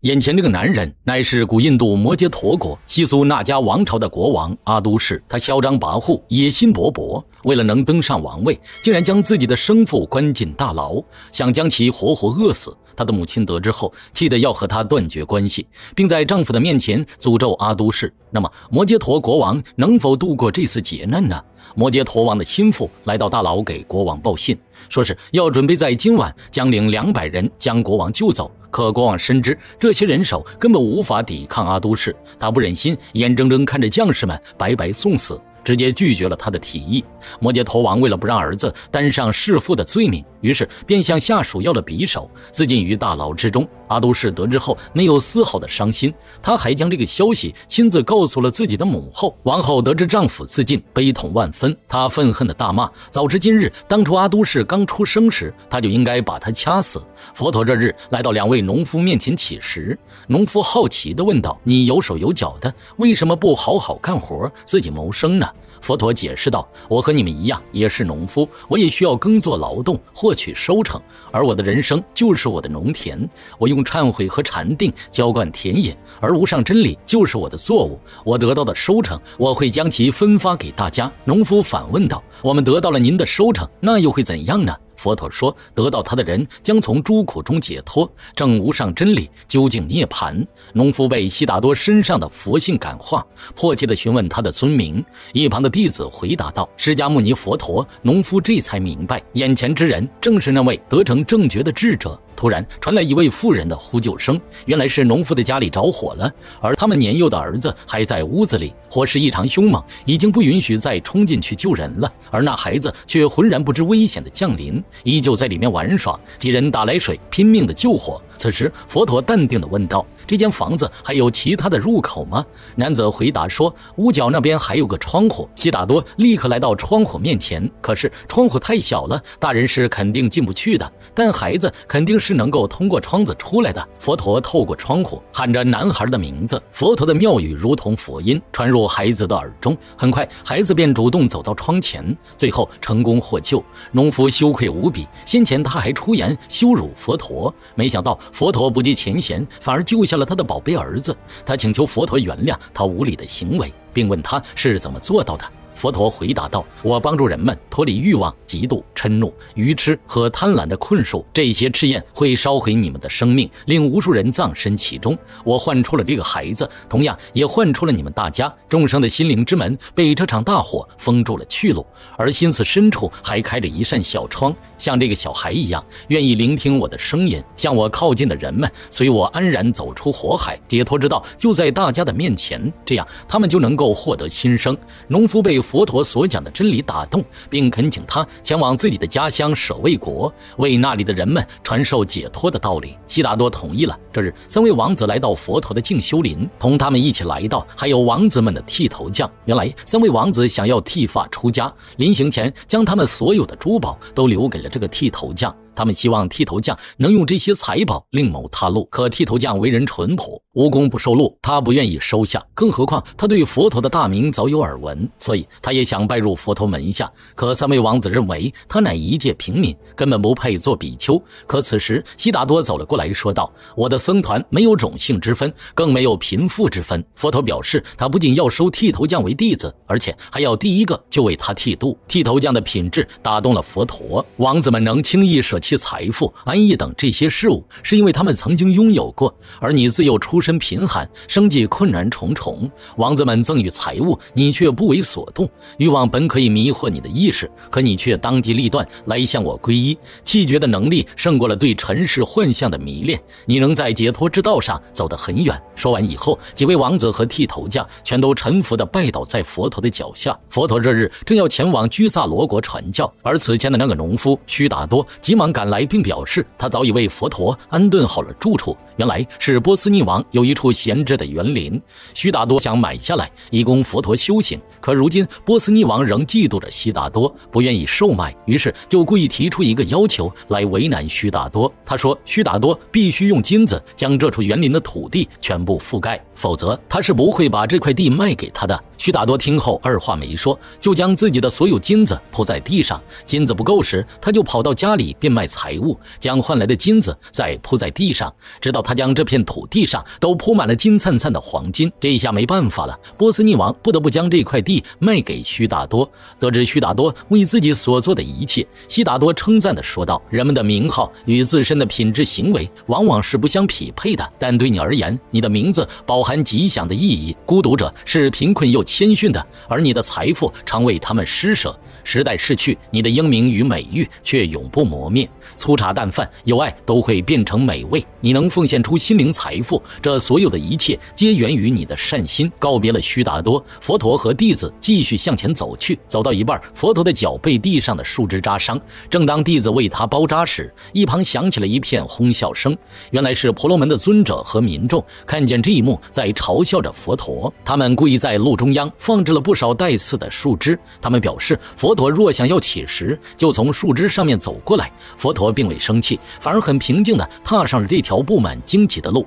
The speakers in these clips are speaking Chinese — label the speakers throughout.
Speaker 1: 眼前这个男人乃是古印度摩羯陀国西苏那迦王朝的国王阿都氏，他嚣张跋扈，野心勃勃，为了能登上王位，竟然将自己的生父关进大牢，想将其活活饿死。他的母亲得知后，气得要和他断绝关系，并在丈夫的面前诅咒阿都氏。那么摩羯陀国王能否度过这次劫难呢？摩羯陀王的心腹来到大牢给国王报信，说是要准备在今晚将领200人将国王救走。可国王深知这些人手根本无法抵抗阿都氏，他不忍心眼睁睁看着将士们白白送死，直接拒绝了他的提议。摩羯陀王为了不让儿子担上弑父的罪名，于是便向下属要了匕首，自尽于大牢之中。阿都氏得知后没有丝毫的伤心，他还将这个消息亲自告诉了自己的母后。王后得知丈夫自尽，悲痛万分，她愤恨的大骂：早知今日，当初阿都氏刚出生时，他就应该把他掐死。佛陀这日来到2位农夫面前乞食，农夫好奇地问道：你有手有脚的，为什么不好好干活，自己谋生呢？佛陀解释道：我和你们一样，也是农夫，我也需要耕作劳动，获取收成，而我的人生就是我的农田，我用忏悔和禅定浇灌田野，而无上真理就是我的作物，我得到的收成，我会将其分发给大家。农夫反问道：我们得到了您的收成，那又会怎样呢？佛陀说，得到他的人将从诸苦中解脱，证无上真理，究竟涅槃。农夫被悉达多身上的佛性感化，迫切地询问他的尊名。一旁的弟子回答道：释迦牟尼佛陀。农夫这才明白，眼前之人正是那位得成正觉的智者。突然传来一位妇人的呼救声，原来是农夫的家里着火了，而他们年幼的儿子还在屋子里，火势异常凶猛，已经不允许再冲进去救人了，而那孩子却浑然不知危险的降临，依旧在里面玩耍。几人打来水，拼命的救火。此时佛陀淡定地问道：这间房子还有其他的入口吗？男子回答说：屋角那边还有个窗户。悉达多立刻来到窗户面前，可是窗户太小了，大人是肯定进不去的，但孩子肯定是能够通过窗子出来的。佛陀透过窗户喊着男孩的名字，佛陀的妙语如同佛音传入孩子的耳中，很快孩子便主动走到窗前，最后成功获救。农夫羞愧无比，先前他还出言羞辱佛陀，没想到佛陀不计前嫌，反而救下了他的宝贝儿子。他请求佛陀原谅他无礼的行为，并问他是怎么做到的。佛陀回答道：我帮助人们脱离欲望、嫉妒、嗔怒、愚痴和贪婪的困束，这些赤焰会烧毁你们的生命，令无数人葬身其中。我唤出了这个孩子，同样也唤出了你们大家。众生的心灵之门被这场大火封住了去路，而心思深处还开着一扇小窗，像这个小孩一样，愿意聆听我的声音，向我靠近的人们随我安然走出火海，解脱之道就在大家的面前，这样他们就能够获得新生。农夫被佛陀所讲的真理打动，并恳请他前往自己的家乡舍卫国，为那里的人们传授解脱的道理。悉达多同意了。这日3位王子来到佛陀的静修林，同他们一起来到还有王子们的剃头匠。原来3位王子想要剃发出家，临行前将他们所有的珠宝都留给了这个剃头匠，他们希望剃头匠能用这些财宝另谋他路，可剃头匠为人淳朴，无功不受禄，他不愿意收下，更何况他对佛陀的大名早有耳闻，所以他也想拜入佛陀门下。可3位王子认为他乃一介平民，根本不配做比丘。可此时悉达多走了过来，说道：我的僧团没有种姓之分，更没有贫富之分。佛陀表示，他不仅要收剃头匠为弟子，而且还要第一个就为他剃度。剃头匠的品质打动了佛陀，王子们能轻易舍弃财富、安逸等这些事物，是因为他们曾经拥有过，而你自幼出身贫寒，生计困难重重，王子们赠予财物，你却不为所动。欲望本可以迷惑你的意识，可你却当机立断来向我皈依，气觉的能力胜过了对尘世幻象的迷恋，你能在解脱之道上走得很远。说完以后，几位王子和剃头匠全都臣服地拜倒在佛陀的脚下。佛陀这日正要前往居萨罗国传教，而此前的那个农夫须达多急忙赶来，并表示他早已为佛陀安顿好了住处。原来是波斯匿王有一处闲置的园林，须达多想买下来以供佛陀修行，可如今波斯匿王仍嫉妒着悉达多，不愿意售卖，于是就故意提出一个要求来为难须达多。他说须达多必须用金子将这处园林的土地全部覆盖，否则他是不会把这块地卖给他的。须达多听后二话没说，就将自己的所有金子铺在地上，金子不够时，他就跑到家里变卖卖财物，将换来的金子再铺在地上，直到他将这片土地上都铺满了金灿灿的黄金。这一下没办法了，波斯匿王不得不将这块地卖给须达多。得知须达多为自己所做的一切，悉达多称赞地说道：“人们的名号与自身的品质行为往往是不相匹配的，但对你而言，你的名字饱含吉祥的意义。孤独者是贫困又谦逊的，而你的财富常为他们施舍。时代逝去，你的英名与美誉却永不磨灭。粗茶淡饭，有爱都会变成美味。你能奉献出心灵财富，这所有的一切皆源于你的善心。”告别了须达多，佛陀和弟子继续向前走去。走到一半，佛陀的脚被地上的树枝扎伤。正当弟子为他包扎时，一旁响起了一片哄笑声。原来是婆罗门的尊者和民众看见这一幕，在嘲笑着佛陀。他们故意在路中央放置了不少带刺的树枝。他们表示，佛陀若想要起时，就从树枝上面走过来。佛陀并未生气，反而很平静地踏上了这条布满荆棘的路。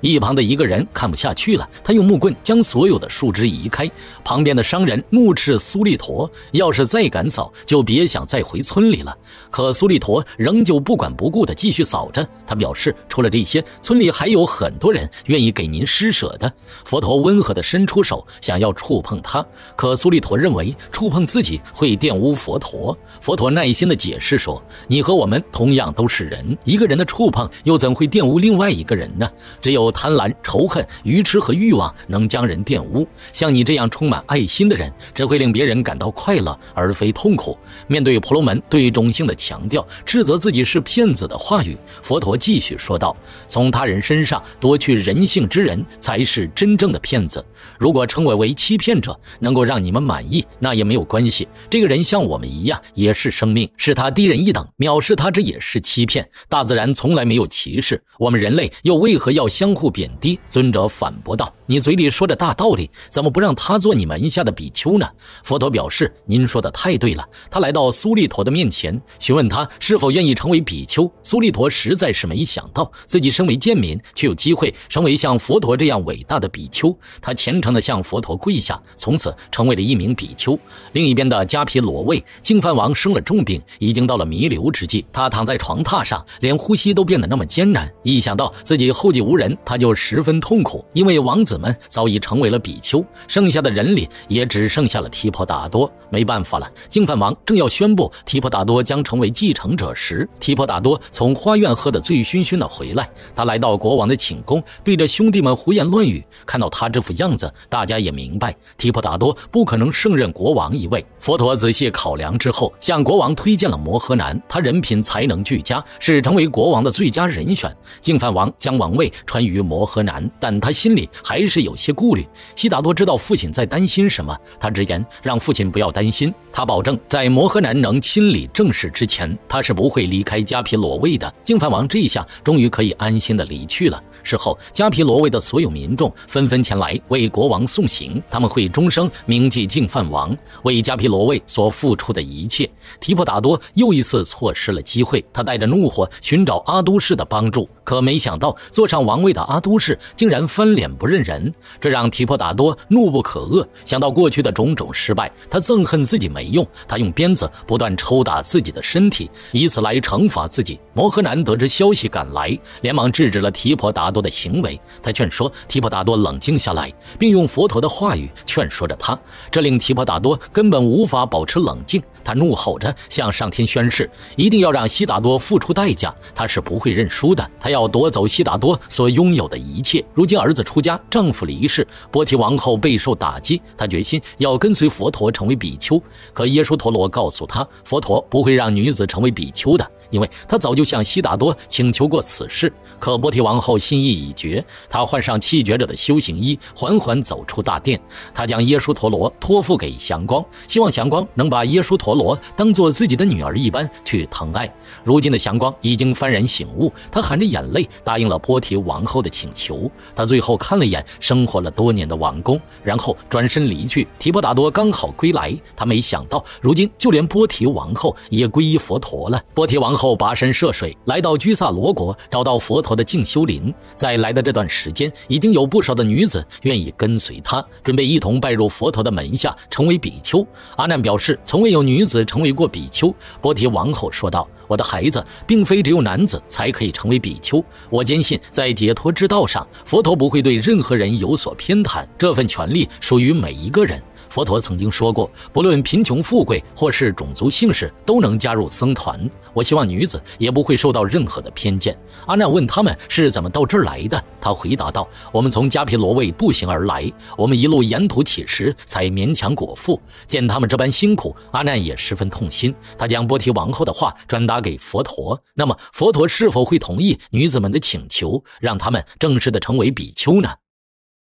Speaker 1: 一旁的一个人看不下去了，他用木棍将所有的树枝移开。旁边的商人怒斥苏利陀，要是再敢扫，就别想再回村里了。可苏利陀仍旧不管不顾地继续扫着。他表示，除了这些，村里还有很多人愿意给您施舍的。佛陀温和地伸出手，想要触碰他，可苏利陀认为触碰自己会玷污佛陀。佛陀耐心地解释说，你和我们同样都是人，一个人的触碰又怎会玷污另外一个人呢？只有贪婪、仇恨、愚痴和欲望能将人玷污。像你这样充满爱心的人，只会令别人感到快乐，而非痛苦。面对婆罗门对种姓的强调，斥责自己是骗子的话语，佛陀继续说道：从他人身上夺去人性之人，才是真正的骗子。如果称我为欺骗者能够让你们满意，那也没有关系。这个人像我们一样，也是生命，是他低人一等，藐视他这也是欺骗。大自然从来没有歧视，我们人类又为何要相互贬低？尊者反驳道：你嘴里说着大道理，怎么不让他做你门下的比丘呢？佛陀表示，您说的太对了。他来到苏利陀的面前，询问他是否愿意成为比丘。苏利陀实在是没想到自己身为贱民，却有机会成为像佛陀这样伟大的比丘。他虔诚地向佛陀跪下，从此成为了一名比丘。另一边的迦毗罗卫净饭王生了重病，已经到了弥留之际。他躺在床榻上，连呼吸都变得那么艰难。一想到自己后继无人，他就十分痛苦。因为王子们早已成为了比丘，剩下的人里也只剩下了提婆达多。没办法了，净饭王正要宣布提婆达多将成为继承者时，提婆达多从花院喝得醉醺醺的回来。他来到国王的寝宫，对着兄弟们胡言乱语。看到他这副样子，大家也明白提婆达多不可能胜任国王一位。佛陀仔细考量之后，向国王推荐了摩诃南，他人品才能俱佳，是成为国王的最佳人选。净饭王将王位传于摩诃南，但他心里还是有些顾虑。悉达多知道父亲在担心什么，他直言让父亲不要担心，他保证在摩诃南能亲理政事之前，他是不会离开迦毗罗卫的。净饭王这一下终于可以安心的离去了。事后，迦毗罗卫的所有民众纷纷前来为国王送行，他们会终生铭记净饭王为迦毗罗卫所付出的一切。提婆达多又一次错失了机会，他带着怒火寻找阿都氏的帮助，可没想到坐上王位的阿都氏竟然翻脸不认人，这让提婆达多怒不可遏。想到过去的种种失败，他憎恨自己没用，他用鞭子不断抽打自己的身体，以此来惩罚自己。摩诃南得知消息赶来，连忙制止了提婆达多的行为。他劝说提婆达多冷静下来，并用佛陀的话语劝说着他，这令提婆达多根本无法保持冷静。他怒吼着向上天宣誓，一定要让悉达多付出代价，他是不会认输的。他要夺走悉达多所拥有的一切。如今儿子出家，丈夫离世，波提王后备受打击，他决心要跟随佛陀成为比丘。可耶输陀罗告诉他，佛陀不会让女子成为比丘的，因为他早就向悉达多请求过此事。可波提王后心意已决，她换上弃绝者的修行衣，缓缓走出大殿。她将耶输陀罗托付给祥光，希望祥光能把耶输陀陀罗当做自己的女儿一般去疼爱。如今的祥光已经幡然醒悟，他含着眼泪答应了波提王后的请求。他最后看了一眼生活了多年的王宫，然后转身离去。提婆达多刚好归来，他没想到如今就连波提王后也皈依佛陀了。波提王后跋山涉水来到居萨罗国，找到佛陀的静修林。在来的这段时间，已经有不少的女子愿意跟随他，准备一同拜入佛陀的门下，成为比丘。阿难表示，从未有女子成为过比丘。波提王后说道：“我的孩子，并非只有男子才可以成为比丘。我坚信，在解脱之道上，佛陀不会对任何人有所偏袒，这份权利属于每一个人。佛陀曾经说过，不论贫穷富贵或是种族姓氏，都能加入僧团。我希望女子也不会受到任何的偏见。”阿难问他们是怎么到这儿来的，他回答道：“我们从迦毗罗卫步行而来，我们一路沿途乞食，才勉强果腹。见他们这般辛苦，阿难也十分痛心。他将波提王后的话转达给佛陀。那么佛陀是否会同意女子们的请求，让他们正式的成为比丘呢？”